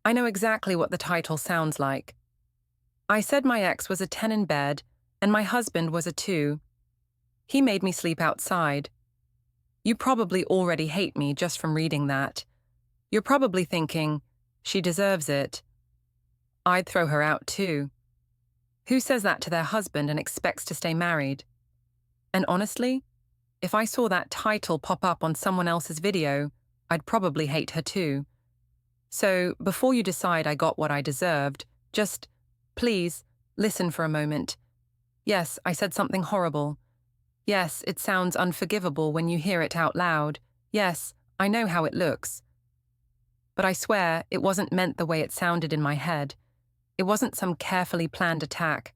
I know exactly what the title sounds like. I said my ex was a 10 in bed and my husband was a 2. He made me sleep outside. You probably already hate me just from reading that. You're probably thinking, she deserves it. I'd throw her out too. Who says that to their husband and expects to stay married? And honestly, if I saw that title pop up on someone else's video, I'd probably hate her too. So, before you decide I got what I deserved, just, please, listen for a moment. Yes, I said something horrible. Yes, it sounds unforgivable when you hear it out loud. Yes, I know how it looks. But I swear it wasn't meant the way it sounded in my head. It wasn't some carefully planned attack.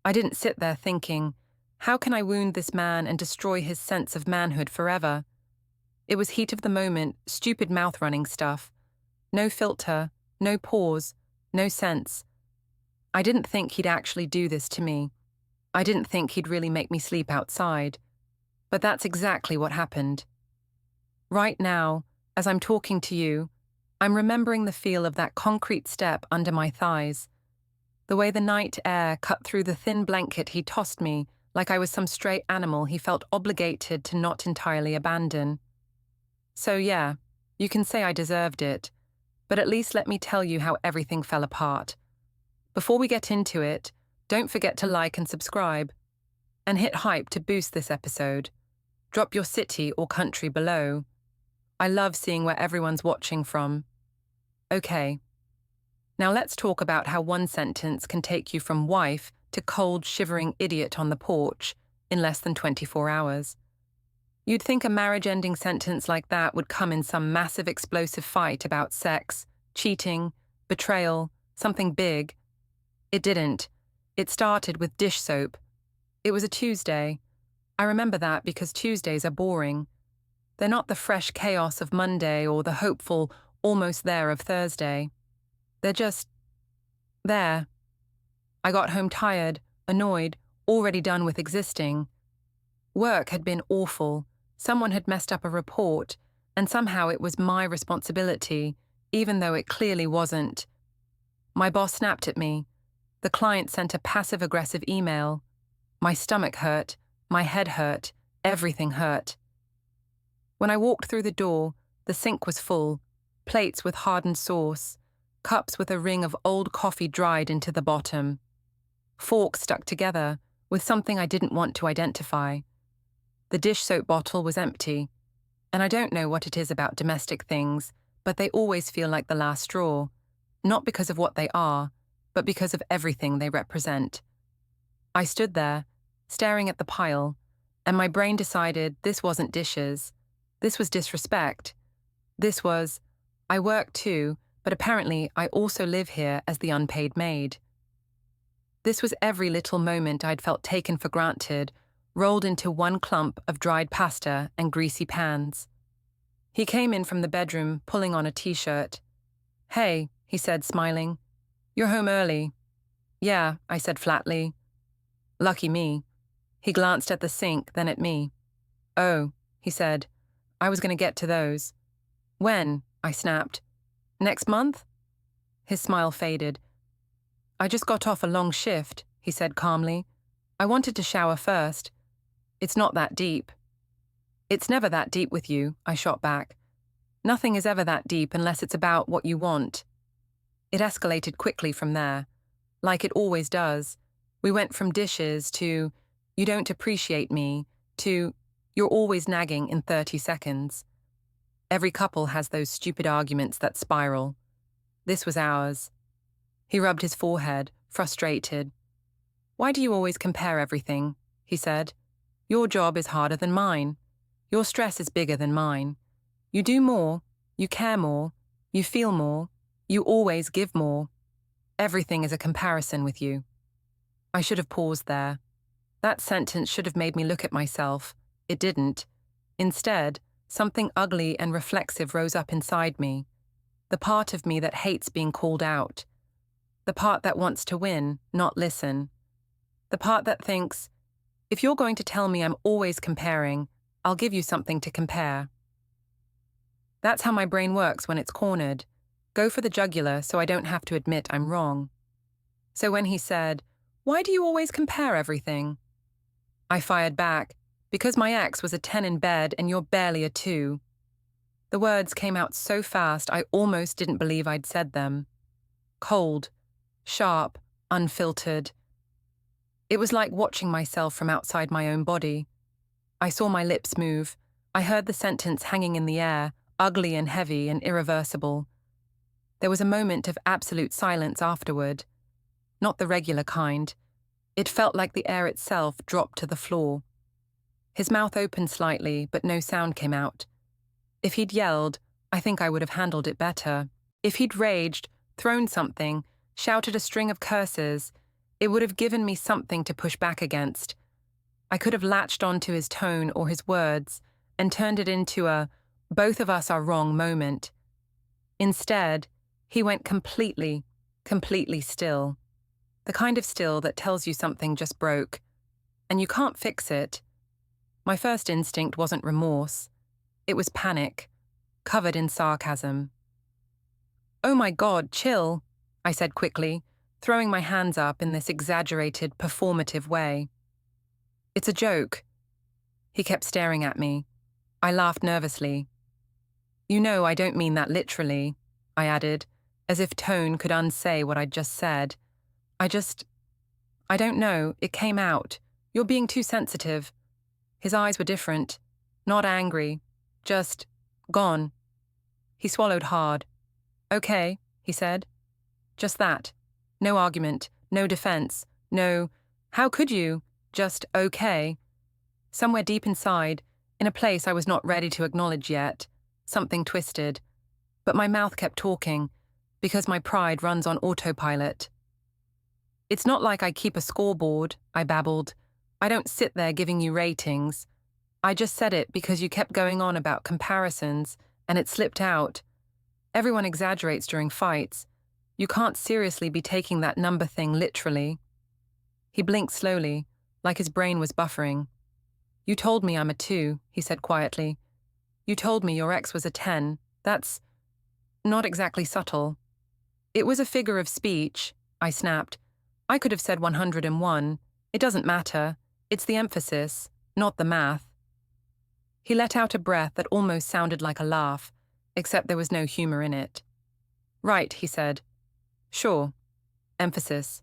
I didn't sit there thinking, how can I wound this man and destroy his sense of manhood forever? It was heat of the moment, stupid mouth-running stuff. No filter, no pause, no sense. I didn't think he'd actually do this to me. I didn't think he'd really make me sleep outside. But that's exactly what happened. Right now, as I'm talking to you, I'm remembering the feel of that concrete step under my thighs. The way the night air cut through the thin blanket he tossed me like I was some stray animal he felt obligated to not entirely abandon. So yeah, you can say I deserved it, but at least let me tell you how everything fell apart. Before we get into it, don't forget to like and subscribe. And hit hype to boost this episode. Drop your city or country below. I love seeing where everyone's watching from. Okay. Now let's talk about how one sentence can take you from wife to cold, shivering idiot on the porch in less than 24 hours. You'd think a marriage-ending sentence like that would come in some massive explosive fight about sex, cheating, betrayal, something big. It didn't. It started with dish soap. It was a Tuesday. I remember that because Tuesdays are boring. They're not the fresh chaos of Monday or the hopeful, almost there of Thursday. They're just there. I got home tired, annoyed, already done with existing. Work had been awful. Someone had messed up a report, and somehow it was my responsibility, even though it clearly wasn't. My boss snapped at me. The client sent a passive-aggressive email. My stomach hurt, my head hurt, everything hurt. When I walked through the door, the sink was full, plates with hardened sauce, cups with a ring of old coffee dried into the bottom, forks stuck together with something I didn't want to identify. The dish soap bottle was empty, and I don't know what it is about domestic things, but they always feel like the last straw, not because of what they are, but because of everything they represent. I stood there, staring at the pile, and my brain decided this wasn't dishes. This was disrespect. This was, I work too, but apparently I also live here as the unpaid maid. This was every little moment I'd felt taken for granted, rolled into one clump of dried pasta and greasy pans. He came in from the bedroom, pulling on a t-shirt. "Hey," he said, smiling. "You're home early." "Yeah," I said flatly. "Lucky me." He glanced at the sink, then at me. "Oh," he said. "I was going to get to those." "When?" I snapped. "Next month?" His smile faded. "I just got off a long shift," he said calmly. "I wanted to shower first. It's not that deep." "It's never that deep with you," I shot back. "Nothing is ever that deep unless it's about what you want." It escalated quickly from there, like it always does. We went from dishes to, "You don't appreciate me," to, "You're always nagging" in 30 seconds. Every couple has those stupid arguments that spiral. This was ours. He rubbed his forehead, frustrated. "Why do you always compare everything?" he said. "Your job is harder than mine. Your stress is bigger than mine. You do more, you care more, you feel more, you always give more. Everything is a comparison with you." I should have paused there. That sentence should have made me look at myself. It didn't. Instead, something ugly and reflexive rose up inside me. The part of me that hates being called out. The part that wants to win, not listen. The part that thinks, if you're going to tell me I'm always comparing, I'll give you something to compare. That's how my brain works when it's cornered. Go for the jugular so I don't have to admit I'm wrong. So when he said, "Why do you always compare everything?" I fired back, "Because my ex was a 10 in bed and you're barely a 2. The words came out so fast I almost didn't believe I'd said them. Cold, sharp, unfiltered. It was like watching myself from outside my own body. I saw my lips move. I heard the sentence hanging in the air, ugly and heavy and irreversible. There was a moment of absolute silence afterward. Not the regular kind. It felt like the air itself dropped to the floor. His mouth opened slightly, but no sound came out. If he'd yelled, I think I would have handled it better. If he'd raged, thrown something, shouted a string of curses, it would have given me something to push back against. I could have latched onto his tone or his words and turned it into a both of us are wrong moment. Instead, he went completely still. The kind of still that tells you something just broke, and you can't fix it. My first instinct wasn't remorse. It was panic, covered in sarcasm. "Oh my God, chill," I said quickly, throwing my hands up in this exaggerated, performative way. "It's a joke." He kept staring at me. I laughed nervously. "You know I don't mean that literally," I added, as if tone could unsay what I'd just said. I don't know, it came out. You're being too sensitive." His eyes were different, not angry, just gone. He swallowed hard. "Okay," he said. Just that. No argument, no defense, no, "How could you?" Just okay. Somewhere deep inside, in a place I was not ready to acknowledge yet, something twisted. But my mouth kept talking, because my pride runs on autopilot. "It's not like I keep a scoreboard," I babbled. "I don't sit there giving you ratings. I just said it because you kept going on about comparisons, and it slipped out. Everyone exaggerates during fights. You can't seriously be taking that number thing literally." He blinked slowly, like his brain was buffering. "You told me I'm a 2, he said quietly. "You told me your ex was a 10. That's not exactly subtle." "It was a figure of speech," I snapped. "I could have said 101. It doesn't matter. It's the emphasis, not the math." He let out a breath that almost sounded like a laugh, except there was no humor in it. "Right," he said. "Sure. Emphasis."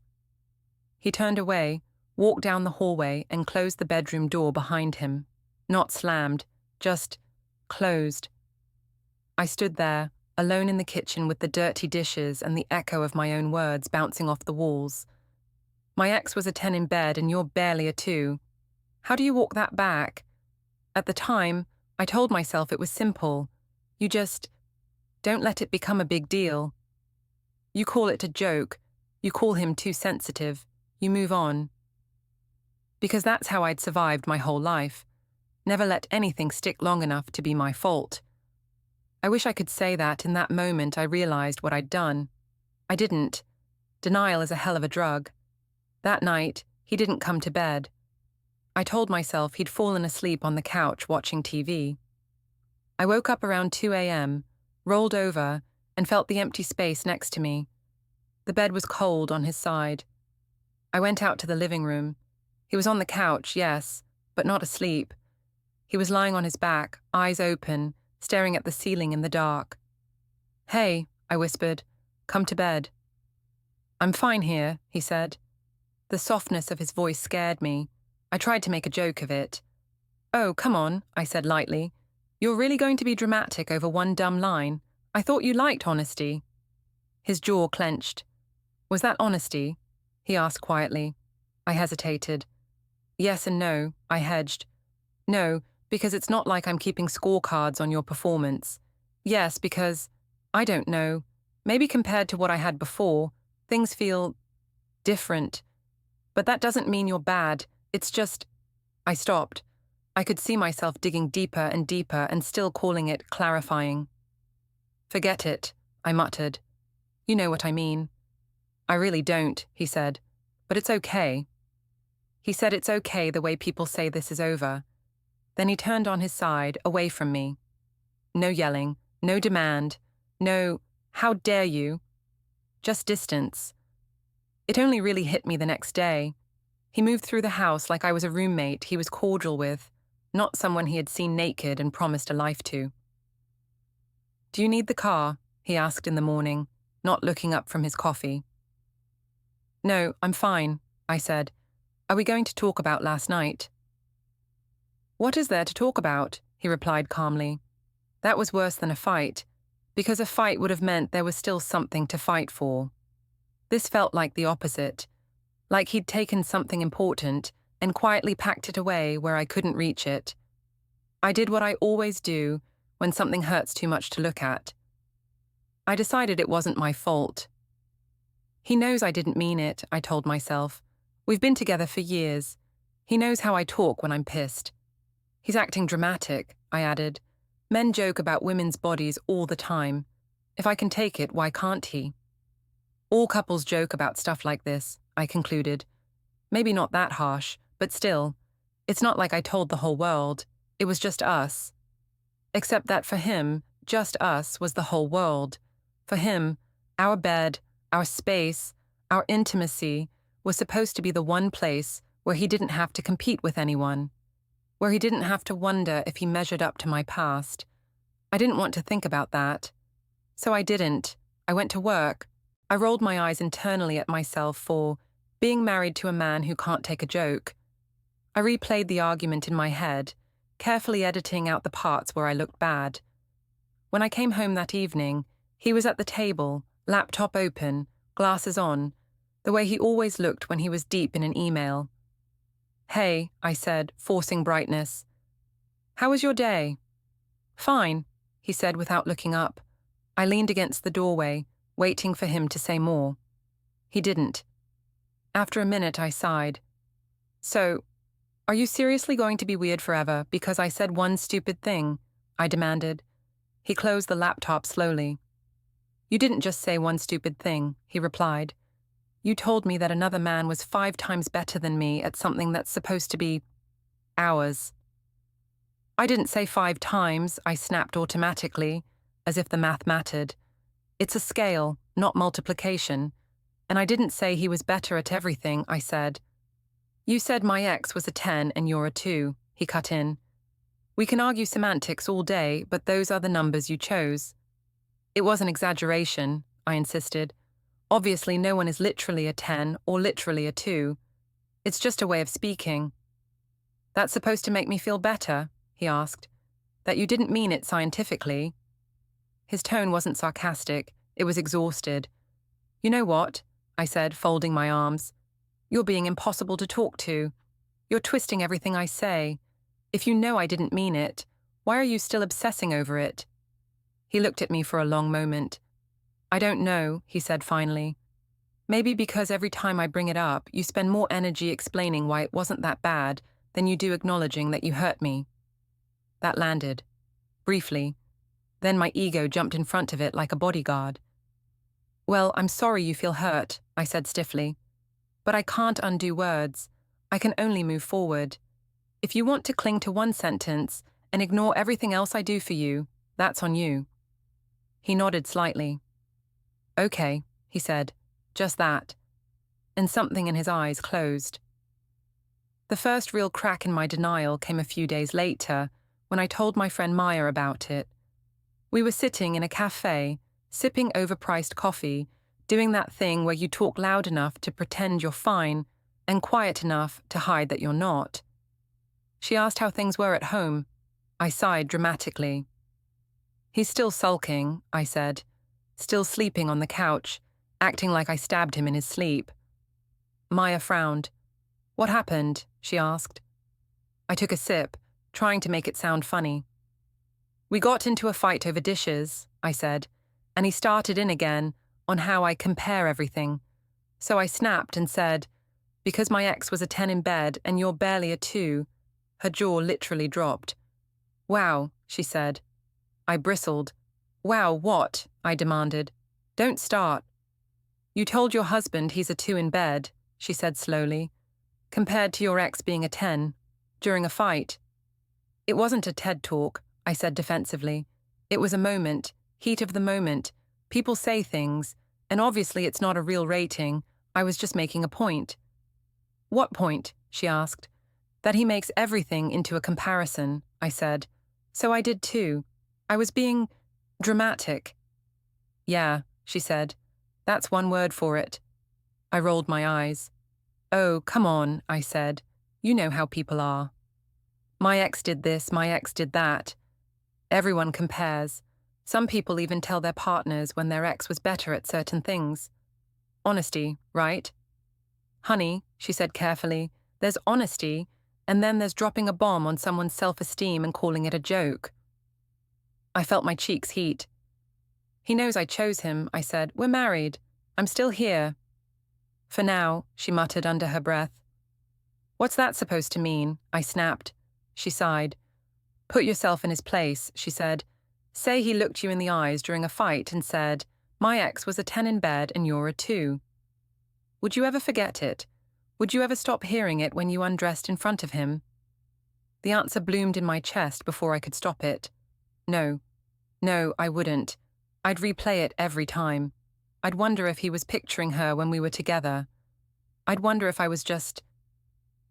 He turned away, walked down the hallway, and closed the bedroom door behind him. Not slammed, just closed. I stood there, alone in the kitchen with the dirty dishes and the echo of my own words bouncing off the walls. "My ex was a 10 in bed and you're barely a 2. How do you walk that back?" At the time, I told myself it was simple. You just don't let it become a big deal. You call it a joke. You call him too sensitive. You move on. Because that's how I'd survived my whole life. Never let anything stick long enough to be my fault. I wish I could say that in that moment I realized what I'd done. I didn't. Denial is a hell of a drug. That night, he didn't come to bed. I told myself he'd fallen asleep on the couch watching TV. I woke up around 2 a.m., rolled over, and felt the empty space next to me. The bed was cold on his side. I went out to the living room. He was on the couch, yes, but not asleep. He was lying on his back, eyes open, staring at the ceiling in the dark. "Hey," I whispered, "come to bed." "I'm fine here," he said. The softness of his voice scared me. I tried to make a joke of it. "Oh, come on," I said lightly. "You're really going to be dramatic over one dumb line? I thought you liked honesty." His jaw clenched. "Was that honesty?" he asked quietly. I hesitated. "Yes and no," I hedged. "No, because it's not like I'm keeping scorecards on your performance. Yes, because, I don't know, maybe compared to what I had before, things feel different. But that doesn't mean you're bad. It's just..." I stopped. I could see myself digging deeper and still calling it clarifying. "Forget it," I muttered. "You know what I mean." "I really don't," he said. "But it's okay." He said it's okay the way people say this is over. Then he turned on his side, away from me. No yelling, no demand, no, How dare you? Just distance. It only really hit me the next day. He moved through the house like I was a roommate he was cordial with, not someone he had seen naked and promised a life to. Do you need the car? He asked in the morning, not looking up from his coffee. No, I'm fine, I said. Are we going to talk about last night? What is there to talk about? He replied calmly. That was worse than a fight, because a fight would have meant there was still something to fight for. This felt like the opposite, like he'd taken something important and quietly packed it away where I couldn't reach it. I did what I always do when something hurts too much to look at. I decided it wasn't my fault. He knows I didn't mean it, I told myself. We've been together for years. He knows how I talk when I'm pissed. He's acting dramatic, I added. Men joke about women's bodies all the time. If I can take it, why can't he? All couples joke about stuff like this, I concluded. Maybe not that harsh, but still. It's not like I told the whole world. It was just us. Except that for him, just us was the whole world. For him, our bed, our space, our intimacy was supposed to be the one place where he didn't have to compete with anyone, where he didn't have to wonder if he measured up to my past. I didn't want to think about that. So I didn't. I went to work. I rolled my eyes internally at myself for being married to a man who can't take a joke. I replayed the argument in my head, carefully editing out the parts where I looked bad. When I came home that evening, he was at the table, laptop open, glasses on, the way he always looked when he was deep in an email. Hey, I said, forcing brightness. How was your day? Fine, he said without looking up. I leaned against the doorway, waiting for him to say more. He didn't. After a minute, I sighed. So, are you seriously going to be weird forever because I said one stupid thing? I demanded. He closed the laptop slowly. You didn't just say one stupid thing, he replied. You told me that another man was 5 times better than me at something that's supposed to be ours. I didn't say 5 times, I snapped automatically, as if the math mattered. It's a scale, not multiplication. And I didn't say he was better at everything, I said. You said my ex was a 10 and you're a 2, he cut in. We can argue semantics all day, but those are the numbers you chose. It was an exaggeration, I insisted. Obviously, no one is literally a 10 or literally a 2. It's just a way of speaking. That's supposed to make me feel better, he asked. That you didn't mean it scientifically. His tone wasn't sarcastic, it was exhausted. You know what? I said, folding my arms. You're being impossible to talk to. You're twisting everything I say. If you know I didn't mean it, why are you still obsessing over it? He looked at me for a long moment. I don't know, he said finally. Maybe because every time I bring it up, you spend more energy explaining why it wasn't that bad than you do acknowledging that you hurt me. That landed. Briefly. Then my ego jumped in front of it like a bodyguard. Well, I'm sorry you feel hurt, I said stiffly. But I can't undo words. I can only move forward. If you want to cling to one sentence and ignore everything else I do for you, that's on you. He nodded slightly. Okay, he said, just that. And something in his eyes closed. The first real crack in my denial came a few days later when I told my friend Maya about it. We were sitting in a cafe, sipping overpriced coffee, doing that thing where you talk loud enough to pretend you're fine and quiet enough to hide that you're not. She asked how things were at home. I sighed dramatically. He's still sulking, I said, still sleeping on the couch, acting like I stabbed him in his sleep. Maya frowned. What happened? She asked. I took a sip, trying to make it sound funny. We got into a fight over dishes, I said, and he started in again on how I compare everything. So I snapped and said, because my ex was a 10 in bed and you're barely a 2. Her jaw literally dropped. Wow, she said. I bristled. Wow, what? I demanded. Don't start. You told your husband he's a 2 in bed, she said slowly, compared to your ex being a 10, during a fight. It wasn't a TED talk, I said defensively. It was a moment, heat of the moment, People say things, and obviously it's not a real rating. I was just making a point. What point? She asked. That he makes everything into a comparison, I said. So I did too. I was being dramatic. Yeah, she said. That's one word for it. I rolled my eyes. Oh, come on, I said. You know how people are. My ex did this, my ex did that. Everyone compares. Some people even tell their partners when their ex was better at certain things. Honesty, right? Honey, she said carefully, there's honesty, and then there's dropping a bomb on someone's self-esteem and calling it a joke. I felt my cheeks heat. He knows I chose him, I said. We're married. I'm still here. For now, she muttered under her breath. What's that supposed to mean? I snapped. She sighed. Put yourself in his place, she said. Say he looked you in the eyes during a fight and said, my ex was a 10 in bed and you're a 2. Would you ever forget it? Would you ever stop hearing it when you undressed in front of him? The answer bloomed in my chest before I could stop it. No, I wouldn't. I'd replay it every time. I'd wonder if he was picturing her when we were together. I'd wonder if I was just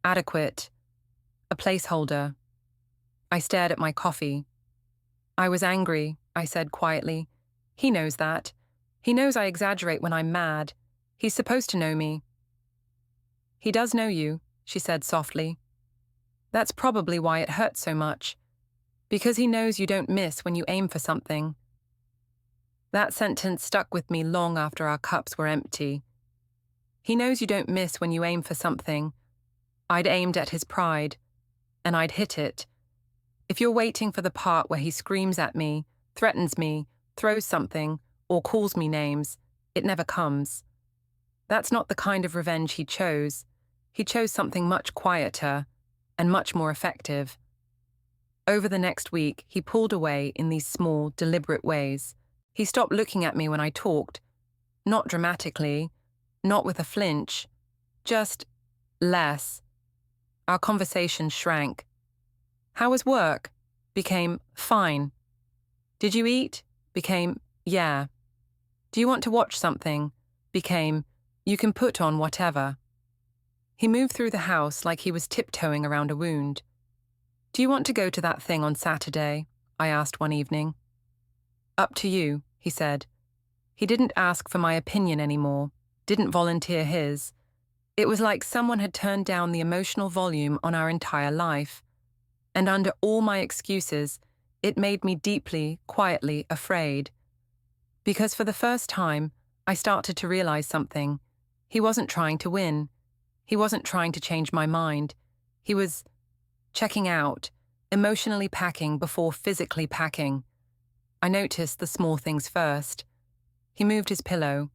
adequate, a placeholder. I stared at my coffee. I was angry, I said quietly. He knows that. He knows I exaggerate when I'm mad. He's supposed to know me. He does know you, she said softly. That's probably why it hurts so much. Because he knows you don't miss when you aim for something. That sentence stuck with me long after our cups were empty. He knows you don't miss when you aim for something. I'd aimed at his pride, and I'd hit it. If you're waiting for the part where he screams at me, threatens me, throws something, or calls me names, it never comes. That's not the kind of revenge he chose. He chose something much quieter and much more effective. Over the next week, he pulled away in these small, deliberate ways. He stopped looking at me when I talked, not dramatically, not with a flinch, just less. Our conversation shrank. How was work? Became fine. Did you eat? Became yeah. Do you want to watch something? Became you can put on whatever. He moved through the house like he was tiptoeing around a wound. Do you want to go to that thing on Saturday? I asked one evening. Up to you, he said. He didn't ask for my opinion anymore, didn't volunteer his. It was like someone had turned down the emotional volume on our entire life. And under all my excuses, it made me deeply, quietly afraid. Because for the first time, I started to realize something. He wasn't trying to win. He wasn't trying to change my mind. He was checking out, emotionally packing before physically packing. I noticed the small things first. He moved his pillow.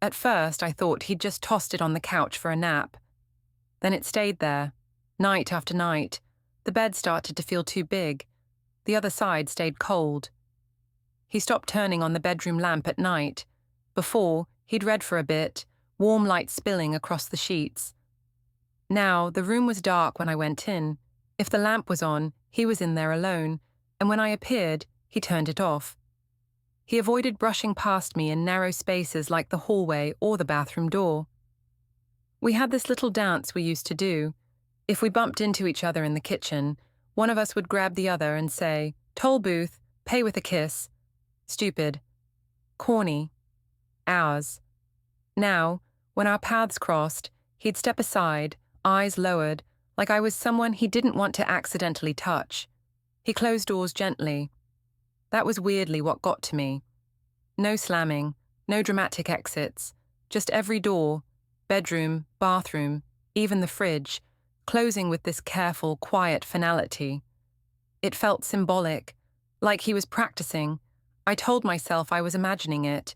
At first, I thought he'd just tossed it on the couch for a nap. Then it stayed there, night after night. The bed started to feel too big. The other side stayed cold. He stopped turning on the bedroom lamp at night. Before, he'd read for a bit, warm light spilling across the sheets. Now, the room was dark when I went in. If the lamp was on, he was in there alone, and when I appeared, he turned it off. He avoided brushing past me in narrow spaces like the hallway or the bathroom door. We had this little dance we used to do. If we bumped into each other in the kitchen, one of us would grab the other and say, "Toll booth, pay with a kiss." Stupid. Corny. Ours. Now, when our paths crossed, he'd step aside, eyes lowered, like I was someone he didn't want to accidentally touch. He closed doors gently. That was weirdly what got to me. No slamming, no dramatic exits, just every door, bedroom, bathroom, even the fridge, closing with this careful, quiet finality. It felt symbolic, like he was practicing. I told myself I was imagining it.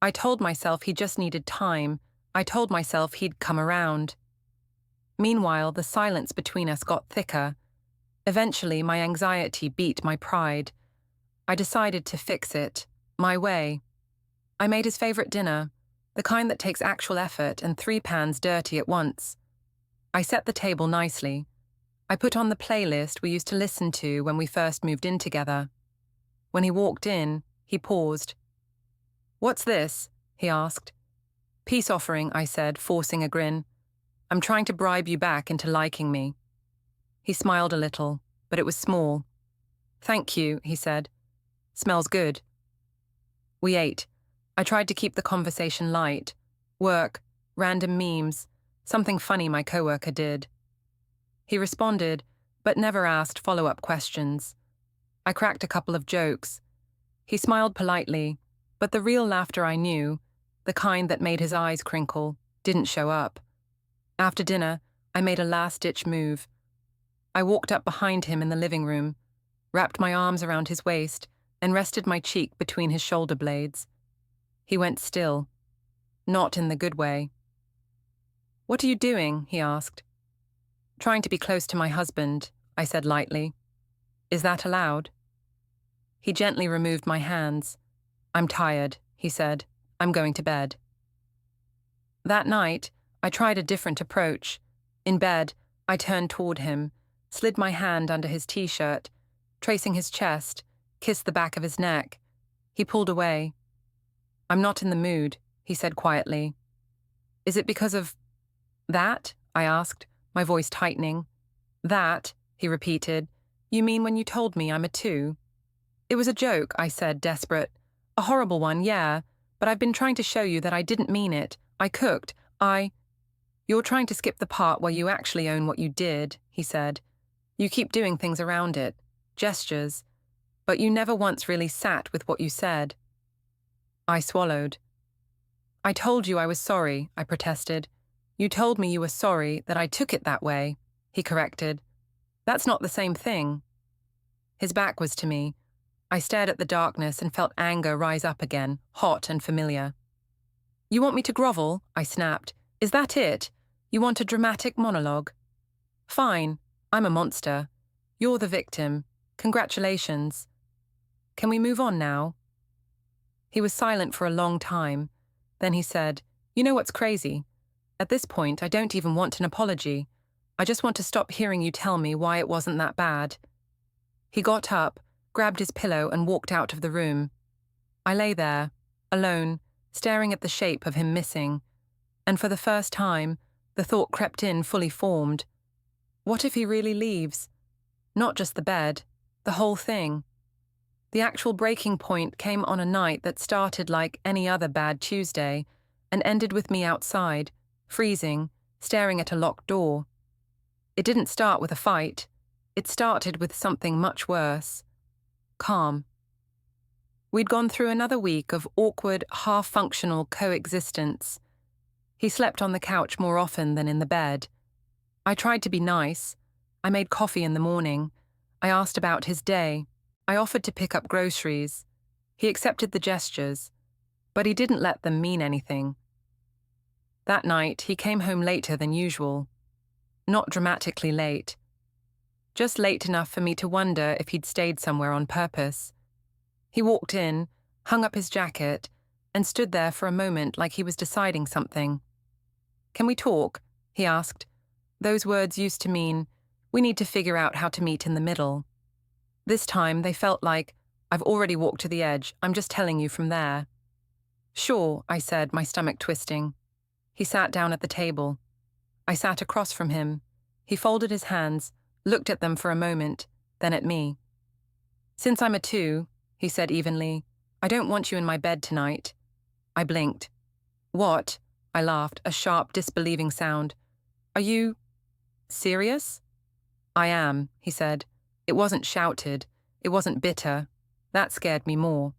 I told myself he just needed time. I told myself he'd come around. Meanwhile, the silence between us got thicker. Eventually, my anxiety beat my pride. I decided to fix it, my way. I made his favorite dinner, the kind that takes actual effort and 3 pans dirty at once. I set the table nicely. I put on the playlist we used to listen to when we first moved in together. When he walked in, he paused. "What's this?" he asked. "Peace offering," I said, forcing a grin. "I'm trying to bribe you back into liking me." He smiled a little, but it was small. "Thank you," he said. "Smells good." We ate. I tried to keep the conversation light. Work, random memes, something funny my coworker did. He responded, but never asked follow-up questions. I cracked a couple of jokes. He smiled politely, but the real laughter I knew, the kind that made his eyes crinkle, didn't show up. After dinner, I made a last-ditch move. I walked up behind him in the living room, wrapped my arms around his waist, and rested my cheek between his shoulder blades. He went still. Not in the good way. "What are you doing?" he asked. "Trying to be close to my husband," I said lightly. "Is that allowed?" He gently removed my hands. "I'm tired," he said. "I'm going to bed." That night, I tried a different approach. In bed, I turned toward him, slid my hand under his t-shirt, tracing his chest, kissed the back of his neck. He pulled away. "I'm not in the mood," he said quietly. "Is it because of that?" I asked, my voice tightening. "That," he repeated. "You mean when you told me I'm a 2? "It was a joke," I said, desperate. "A horrible one, yeah, but I've been trying to show you that I didn't mean it. I cooked. You're trying to skip the part where you actually own what you did," he said. "You keep doing things around it, gestures, but you never once really sat with what you said." I swallowed. "I told you I was sorry," I protested. "You told me you were sorry that I took it that way," he corrected. "That's not the same thing." His back was to me. I stared at the darkness and felt anger rise up again, hot and familiar. "You want me to grovel?" I snapped. "Is that it? You want a dramatic monologue? Fine, I'm a monster. You're the victim. Congratulations. Can we move on now?" He was silent for a long time. Then he said, "You know what's crazy? At this point, I don't even want an apology. I just want to stop hearing you tell me why it wasn't that bad." He got up, grabbed his pillow, and walked out of the room. I lay there, alone, staring at the shape of him missing, and for the first time, the thought crept in fully formed. What if he really leaves? Not just the bed, the whole thing. The actual breaking point came on a night that started like any other bad Tuesday and ended with me outside, freezing, staring at a locked door. It didn't start with a fight. It started with something much worse. Calm. We'd gone through another week of awkward, half-functional coexistence. He slept on the couch more often than in the bed. I tried to be nice. I made coffee in the morning. I asked about his day. I offered to pick up groceries. He accepted the gestures, but he didn't let them mean anything. That night, he came home later than usual. Not dramatically late. Just late enough for me to wonder if he'd stayed somewhere on purpose. He walked in, hung up his jacket, and stood there for a moment like he was deciding something. "Can we talk?" he asked. Those words used to mean, "We need to figure out how to meet in the middle." This time they felt like, "I've already walked to the edge, I'm just telling you from there." "Sure," I said, my stomach twisting. He sat down at the table. I sat across from him. He folded his hands, looked at them for a moment, then at me. "Since I'm a 2, he said evenly, "I don't want you in my bed tonight." I blinked. "What?" I laughed, a sharp, disbelieving sound. "Are you serious?" "I am," he said. It wasn't shouted. It wasn't bitter. That scared me more.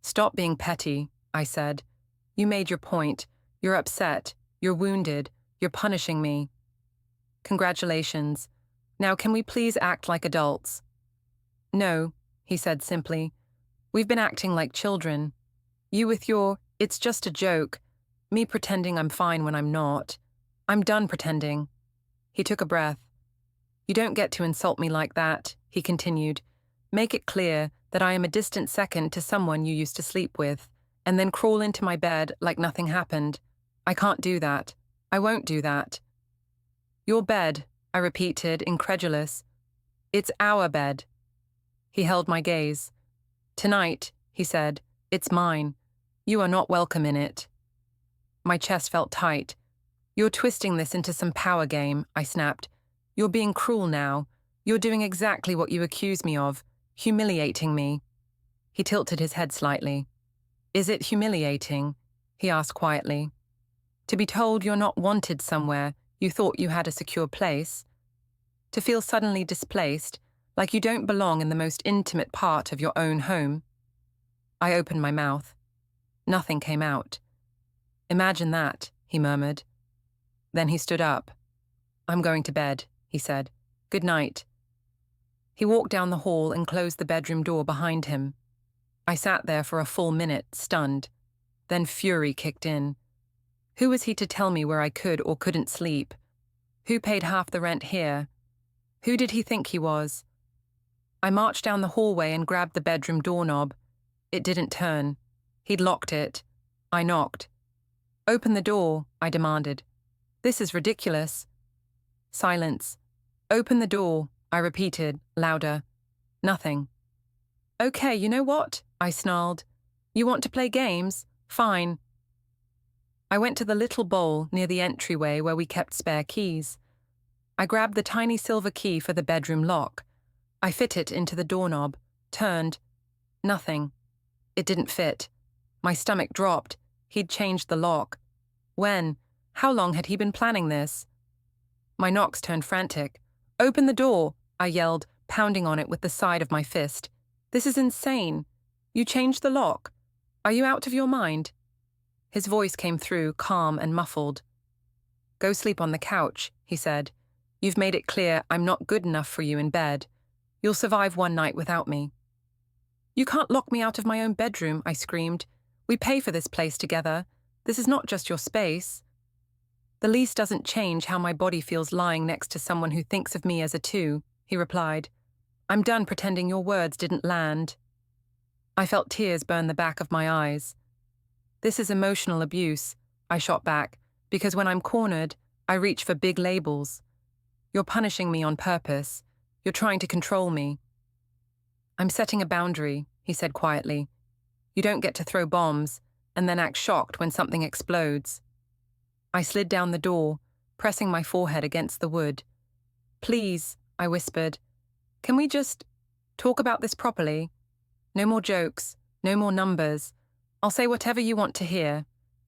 "Stop being petty," I said. "You made your point. You're upset. You're wounded. You're punishing me." "Congratulations. Now can we please act like adults?" "No," he said simply. "We've been acting like children. You with your, 'it's just a joke,' me pretending I'm fine when I'm not. I'm done pretending." He took a breath. "You don't get to insult me like that," he continued. "Make it clear that I am a distant second to someone you used to sleep with, and then crawl into my bed like nothing happened. I can't do that. I won't do that." "Your bed," I repeated, incredulous. "It's our bed." He held my gaze. "Tonight," he said, "it's mine. You are not welcome in it. My chest felt tight. You're twisting this into some power game, I snapped. You're being cruel now. You're doing exactly what you accuse me of, humiliating me. He tilted his head slightly. Is it humiliating? He asked quietly. To be told you're not wanted somewhere you thought you had a secure place? To feel suddenly displaced, like you don't belong in the most intimate part of your own home? I opened my mouth. Nothing came out. Imagine that, he murmured. Then he stood up. I'm going to bed, he said. Good night. He walked down the hall and closed the bedroom door behind him. I sat there for a full minute, stunned. Then fury kicked in. Who was he to tell me where I could or couldn't sleep? Who paid half the rent here? Who did he think he was? I marched down the hallway and grabbed the bedroom doorknob. It didn't turn. He'd locked it. I knocked. Open the door, I demanded. This is ridiculous. Silence. Open the door, I repeated, louder. Nothing. Okay, you know what? I snarled. You want to play games? Fine. I went to the little bowl near the entryway where we kept spare keys. I grabbed the tiny silver key for the bedroom lock. I fit it into the doorknob, turned. Nothing. It didn't fit. My stomach dropped. He'd changed the lock. When? How long had he been planning this? My knocks turned frantic. Open the door, I yelled, pounding on it with the side of my fist. This is insane. You changed the lock. Are you out of your mind? His voice came through, calm and muffled. Go sleep on the couch, he said. You've made it clear I'm not good enough for you in bed. You'll survive one night without me. You can't lock me out of my own bedroom, I screamed. We pay for this place together. This is not just your space. The lease doesn't change how my body feels lying next to someone who thinks of me as a two, he replied. I'm done pretending your words didn't land. I felt tears burn the back of my eyes. This is emotional abuse, I shot back, because when I'm cornered, I reach for big labels. You're punishing me on purpose. You're trying to control me. I'm setting a boundary, he said quietly. You don't get to throw bombs and then act shocked when something explodes. I slid down the door, pressing my forehead against the wood. Please, I whispered. Can we just talk about this properly? No more jokes, no more numbers. I'll say whatever you want to hear.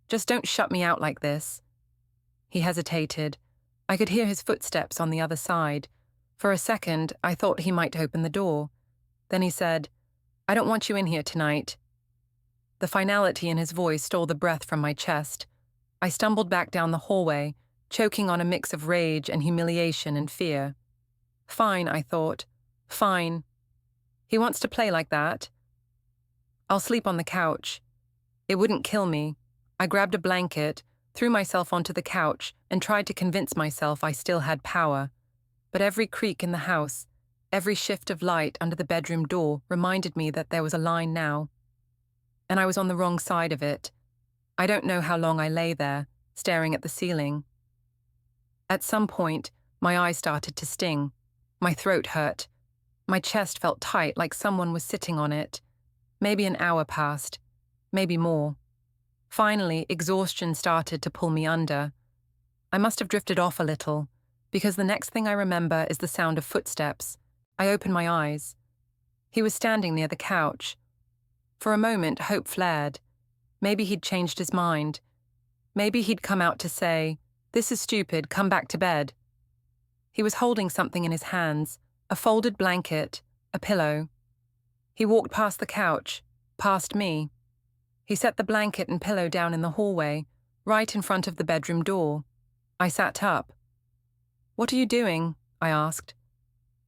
Just don't shut me out like this. He hesitated. I could hear his footsteps on the other side. For a second, I thought he might open the door. Then he said, I don't want you in here tonight. The finality in his voice stole the breath from my chest. I stumbled back down the hallway, choking on a mix of rage and humiliation and fear. Fine, I thought. Fine. He wants to play like that. I'll sleep on the couch. It wouldn't kill me. I grabbed a blanket, threw myself onto the couch, and tried to convince myself I still had power. But every creak in the house, every shift of light under the bedroom door reminded me that there was a line now. And I was on the wrong side of it. I don't know how long I lay there, staring at the ceiling. At some point, my eyes started to sting. My throat hurt. My chest felt tight like someone was sitting on it. Maybe an hour passed. Maybe more. Finally, exhaustion started to pull me under. I must have drifted off a little, because the next thing I remember is the sound of footsteps. I opened my eyes. He was standing near the couch. For a moment, hope flared. Maybe he'd changed his mind. Maybe he'd come out to say, "This is stupid, come back to bed." He was holding something in his hands, a folded blanket, a pillow. He walked past the couch, past me. He set the blanket and pillow down in the hallway, right in front of the bedroom door. I sat up. "What are you doing?" I asked.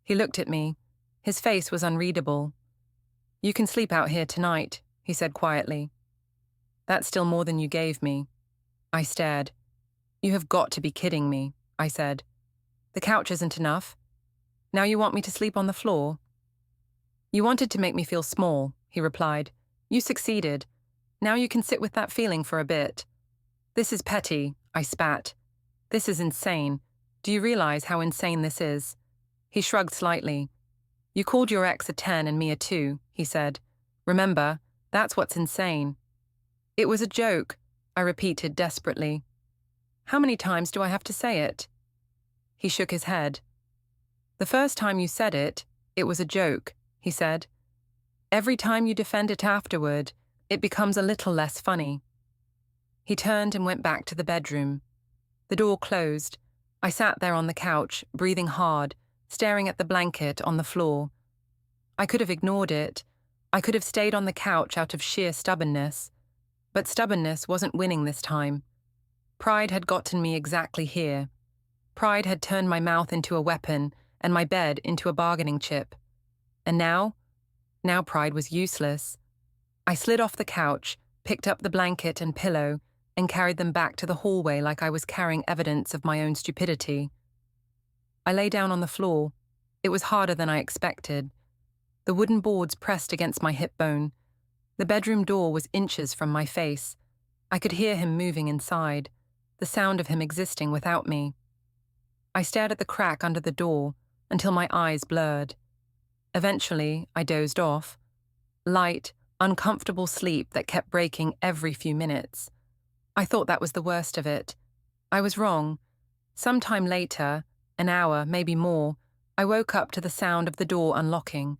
He looked at me. His face was unreadable. "You can sleep out here tonight," he said quietly. "That's still more than you gave me." I stared. "You have got to be kidding me," I said. "The couch isn't enough. Now you want me to sleep on the floor?" "You wanted to make me feel small," he replied. "You succeeded. Now you can sit with that feeling for a bit." "This is petty," I spat. "This is insane. Do you realize how insane this is?" He shrugged slightly. "You called your ex a 10 and me a 2, he said. "Remember, that's what's insane." It was a joke, I repeated desperately. How many times do I have to say it? He shook his head. The first time you said it, it was a joke, he said. Every time you defend it afterward, it becomes a little less funny. He turned and went back to the bedroom. The door closed. I sat there on the couch, breathing hard, staring at the blanket on the floor. I could have ignored it. I could have stayed on the couch out of sheer stubbornness. But stubbornness wasn't winning this time. Pride had gotten me exactly here. Pride had turned my mouth into a weapon and my bed into a bargaining chip. And now pride was useless. I slid off the couch, picked up the blanket and pillow, and carried them back to the hallway like I was carrying evidence of my own stupidity. I lay down on the floor. It was harder than I expected. The wooden boards pressed against my hip bone. The bedroom door was inches from my face. I could hear him moving inside, the sound of him existing without me. I stared at the crack under the door until my eyes blurred. Eventually, I dozed off. Light, uncomfortable sleep that kept breaking every few minutes. I thought that was the worst of it. I was wrong. Sometime later, an hour, maybe more, I woke up to the sound of the door unlocking.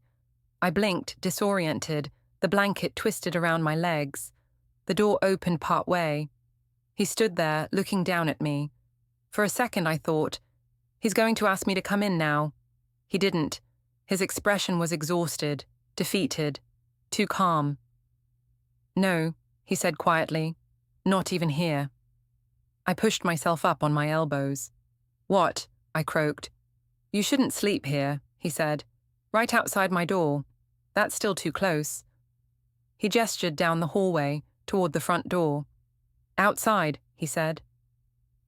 I blinked, disoriented, the blanket twisted around my legs. The door opened part way. He stood there, looking down at me. For a second I thought, he's going to ask me to come in now. He didn't. His expression was exhausted, defeated, too calm. No, he said quietly, not even here. I pushed myself up on my elbows. What? I croaked. You shouldn't sleep here, he said. Right outside my door. That's still too close. He gestured down the hallway, toward the front door. Outside, he said.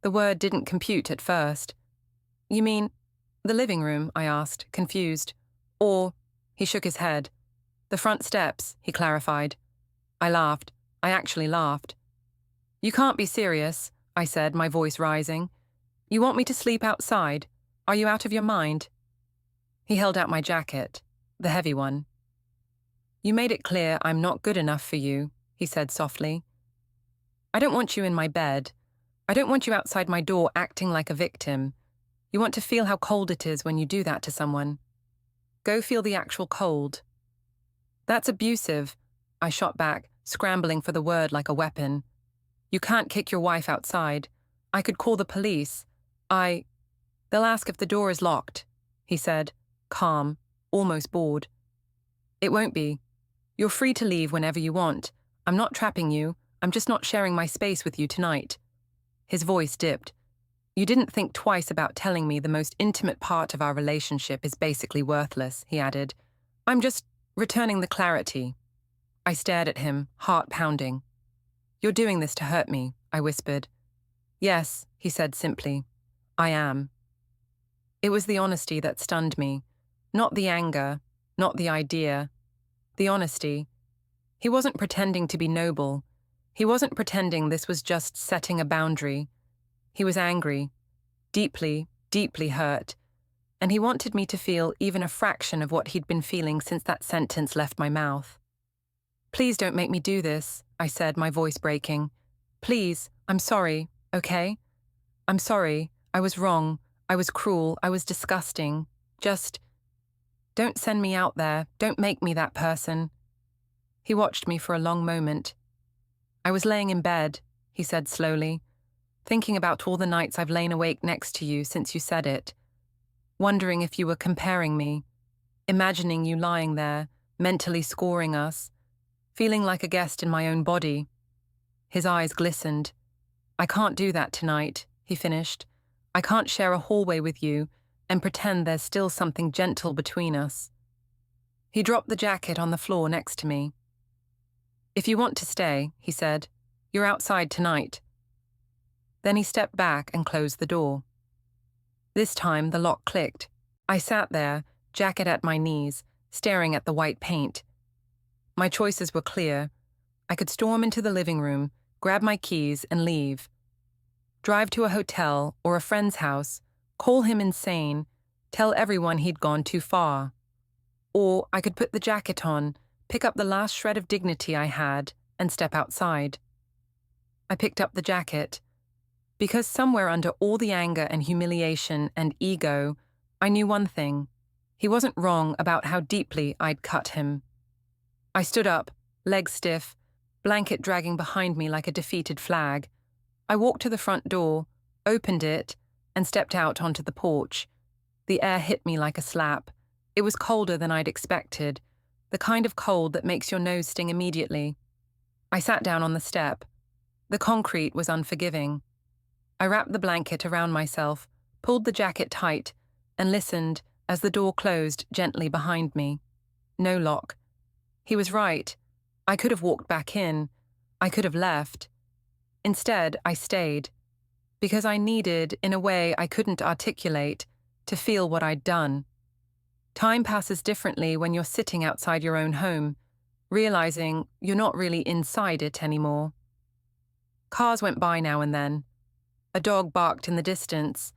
The word didn't compute at first. You mean the living room? I asked, confused. Or, he shook his head. The front steps, he clarified. I laughed. I actually laughed. You can't be serious, I said, my voice rising. You want me to sleep outside? Are you out of your mind? He held out my jacket, the heavy one. You made it clear I'm not good enough for you, he said softly. I don't want you in my bed. I don't want you outside my door acting like a victim. You want to feel how cold it is when you do that to someone. Go feel the actual cold. That's abusive, I shot back, scrambling for the word like a weapon. You can't kick your wife outside. I could call the police. They'll ask if the door is locked, he said, calm, almost bored. It won't be. You're free to leave whenever you want. I'm not trapping you. I'm just not sharing my space with you tonight. His voice dipped. You didn't think twice about telling me the most intimate part of our relationship is basically worthless, he added. I'm just returning the clarity. I stared at him, heart pounding. You're doing this to hurt me, I whispered. Yes, he said simply. I am. It was the honesty that stunned me. Not the anger, not the idea. The honesty. He wasn't pretending to be noble. He wasn't pretending this was just setting a boundary. He was angry, deeply, deeply hurt, and he wanted me to feel even a fraction of what he'd been feeling since that sentence left my mouth. Please don't make me do this, I said, my voice breaking. Please, I'm sorry, okay? I'm sorry, I was wrong, I was cruel, I was disgusting. Just, don't send me out there, don't make me that person. He watched me for a long moment. I was laying in bed, he said slowly, thinking about all the nights I've lain awake next to you since you said it, wondering if you were comparing me, imagining you lying there, mentally scoring us, feeling like a guest in my own body. His eyes glistened. I can't do that tonight, he finished. I can't share a hallway with you and pretend there's still something gentle between us. He dropped the jacket on the floor next to me. If you want to stay, he said, you're outside tonight. Then he stepped back and closed the door. This time the lock clicked. I sat there, jacket at my knees, staring at the white paint. My choices were clear. I could storm into the living room, grab my keys and leave. Drive to a hotel or a friend's house, call him insane, tell everyone he'd gone too far. Or I could put the jacket on, pick up the last shred of dignity I had, and step outside. I picked up the jacket. Because somewhere under all the anger and humiliation and ego, I knew one thing. He wasn't wrong about how deeply I'd cut him. I stood up, legs stiff, blanket dragging behind me like a defeated flag. I walked to the front door, opened it, and stepped out onto the porch. The air hit me like a slap. It was colder than I'd expected, the kind of cold that makes your nose sting immediately. I sat down on the step. The concrete was unforgiving. I wrapped the blanket around myself, pulled the jacket tight, and listened as the door closed gently behind me. No lock. He was right. I could have walked back in. I could have left. Instead, I stayed. Because I needed, in a way I couldn't articulate, to feel what I'd done. Time passes differently when you're sitting outside your own home, realizing you're not really inside it anymore. Cars went by now and then. A dog barked in the distance.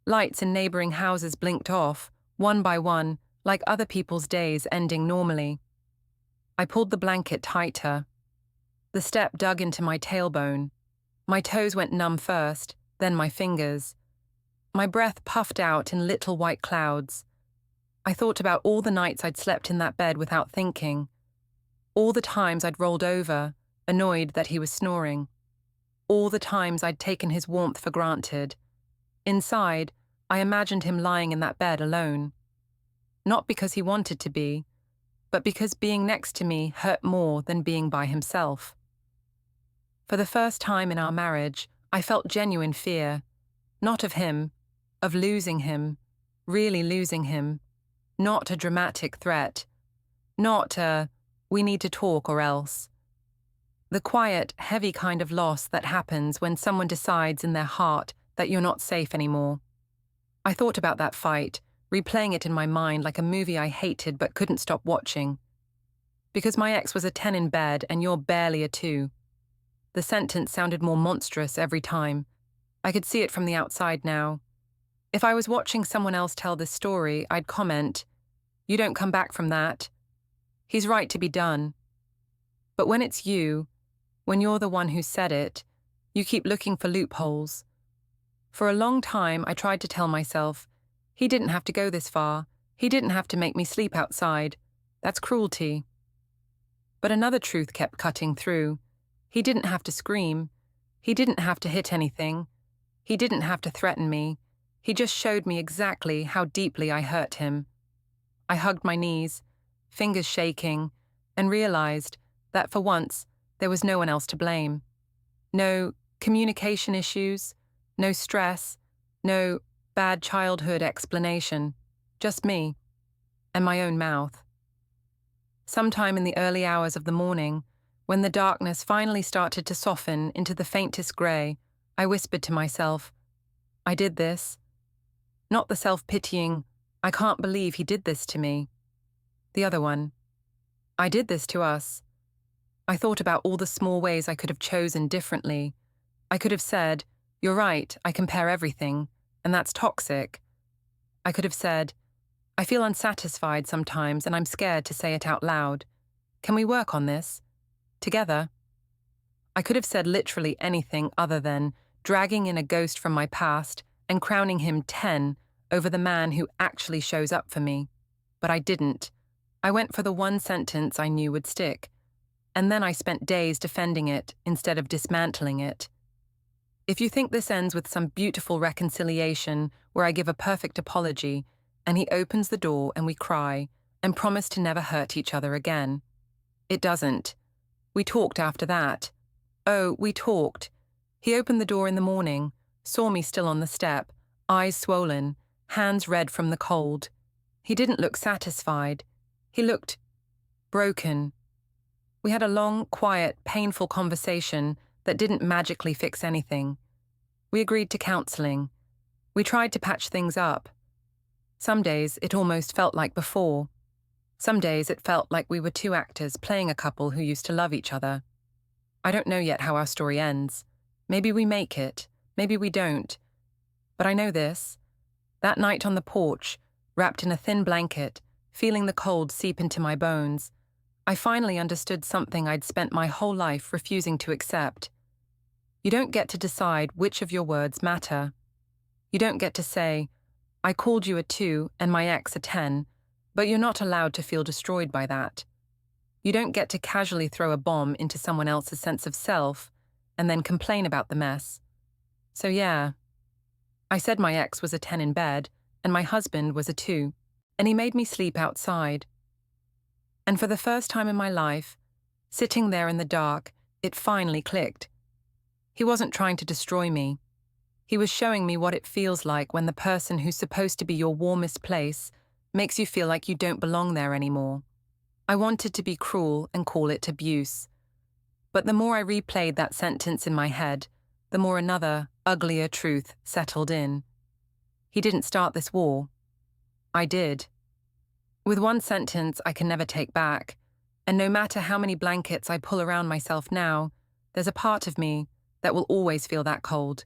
Lights in neighboring houses blinked off, one by one, like other people's days ending normally. I pulled the blanket tighter. The step dug into my tailbone. My toes went numb first, then my fingers. My breath puffed out in little white clouds. I thought about all the nights I'd slept in that bed without thinking. All the times I'd rolled over, annoyed that he was snoring. All the times I'd taken his warmth for granted. Inside, I imagined him lying in that bed alone. Not because he wanted to be, but because being next to me hurt more than being by himself. For the first time in our marriage, I felt genuine fear. Not of him, of losing him, really losing him. Not a dramatic threat. Not a, we need to talk or else. The quiet, heavy kind of loss that happens when someone decides in their heart that you're not safe anymore. I thought about that fight, replaying it in my mind like a movie I hated but couldn't stop watching. Because my ex was a 10 in bed and you're barely a 2. The sentence sounded more monstrous every time. I could see it from the outside now. If I was watching someone else tell this story, I'd comment, "You don't come back from that. He's right to be done." But when it's you, when you're the one who said it, you keep looking for loopholes. For a long time, I tried to tell myself, he didn't have to go this far. He didn't have to make me sleep outside. That's cruelty. But another truth kept cutting through. He didn't have to scream. He didn't have to hit anything. He didn't have to threaten me. He just showed me exactly how deeply I hurt him. I hugged my knees, fingers shaking, and realized that for once, there was no one else to blame. No communication issues, no stress, no bad childhood explanation, just me and my own mouth. Sometime in the early hours of the morning, when the darkness finally started to soften into the faintest grey, I whispered to myself, I did this. Not the self-pitying, I can't believe he did this to me. The other one, I did this to us. I thought about all the small ways I could have chosen differently. I could have said, you're right, I compare everything, and that's toxic. I could have said, I feel unsatisfied sometimes and I'm scared to say it out loud. Can we work on this? Together? I could have said literally anything other than dragging in a ghost from my past and crowning him 10 over the man who actually shows up for me. But I didn't. I went for the one sentence I knew would stick. And then I spent days defending it instead of dismantling it. If you think this ends with some beautiful reconciliation where I give a perfect apology and he opens the door and we cry and promise to never hurt each other again, it doesn't. We talked after that. Oh, we talked. He opened the door in the morning, saw me still on the step, eyes swollen, hands red from the cold. He didn't look satisfied. He looked broken. We had a long, quiet, painful conversation that didn't magically fix anything. We agreed to counseling. We tried to patch things up. Some days it almost felt like before. Some days it felt like we were two actors playing a couple who used to love each other. I don't know yet how our story ends. Maybe we make it. Maybe we don't. But I know this. That night on the porch, wrapped in a thin blanket, feeling the cold seep into my bones, I finally understood something I'd spent my whole life refusing to accept. You don't get to decide which of your words matter. You don't get to say, I called you a 2 and my ex a 10, but you're not allowed to feel destroyed by that. You don't get to casually throw a bomb into someone else's sense of self and then complain about the mess. So yeah, I said my ex was a 10 in bed and my husband was a 2, and he made me sleep outside. And for the first time in my life, sitting there in the dark, it finally clicked. He wasn't trying to destroy me. He was showing me what it feels like when the person who's supposed to be your warmest place makes you feel like you don't belong there anymore. I wanted to be cruel and call it abuse. But the more I replayed that sentence in my head, the more another, uglier truth settled in. He didn't start this war. I did. With one sentence I can never take back, and no matter how many blankets I pull around myself now, there's a part of me that will always feel that cold.